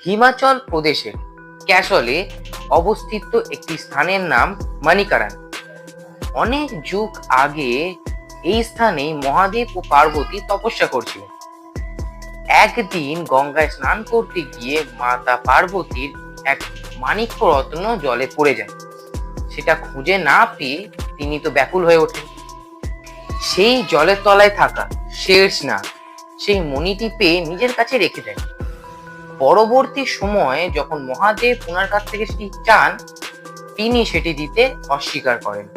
হিমাচল প্রদেশের ক্যাসলে অবস্থিত একটি স্থানের নাম মানিকারান। অনেক যুগ আগে এই স্থানে মহাদেব ও পার্বতী তপস্যা করছিলেন। একদিন গঙ্গায় স্নান করতে গিয়ে মাতা পার্বতীর এক মাণিক্য রত্ন জলে পড়ে যায়। সেটা খুঁজে না পেয়ে তিনি তো ব্যাকুল হয়ে ওঠেন। সেই জলের তলায় থাকা শেষনাগ সেই মণিটি পেয়ে নিজের কাছে রেখে দেয়। পরবর্তী সময়ে যখন মহাদেব ওনার কাছ থেকে সেটি চান, তিনি সেটি দিতে অস্বীকার করেন।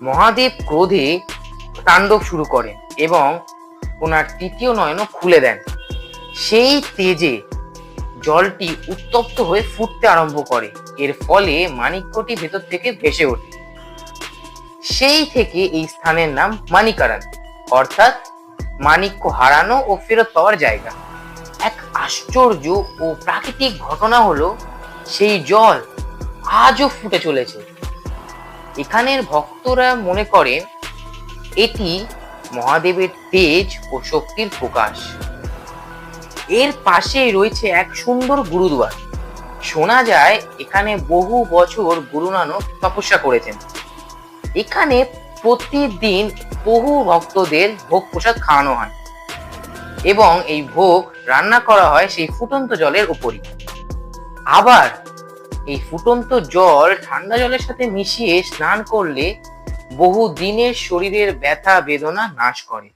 মহাদেব ক্রোধে তাণ্ডব শুরু করেন এবং ওনার তৃতীয় নয়নও খুলে দেন। সেই তেজে জলটি উত্তপ্ত হয়ে ফুটতে আরম্ভ করে। এর ফলে মাণিক্যটি ভেতর থেকে ভেসে ওঠে। সেই থেকে এই স্থানের নাম মানিকারান, অর্থাৎ মাণিক্য হারানো ও ফেরত পাওয়ার জায়গা। এক আশ্চর্য ও প্রাকৃতিক ঘটনা হলো সেই জল আজও ফুটে চলেছে। এখানের ভক্তরা মনে করেন এটি মহাদেবের তেজ ও শক্তির প্রকাশ। এর পাশেই রয়েছে এক সুন্দর গুরুদুয়ার। শোনা যায় এখানে বহু বছর গুরু নানক তপস্যা করেছেন। এখানে প্রতিদিন বহু ভক্তদের ভোগ প্রসাদ খাওয়ানো হয় এবং এই ভোগ রান্না করা হয় সেই ফুটন্ত জলের উপরই। আবার এই ফুটন্ত জল ঠান্ডা জলের সাথে মিশিয়ে স্নান করলে বহু দিনের শরীরের ব্যথা বেদনা নাশ করে।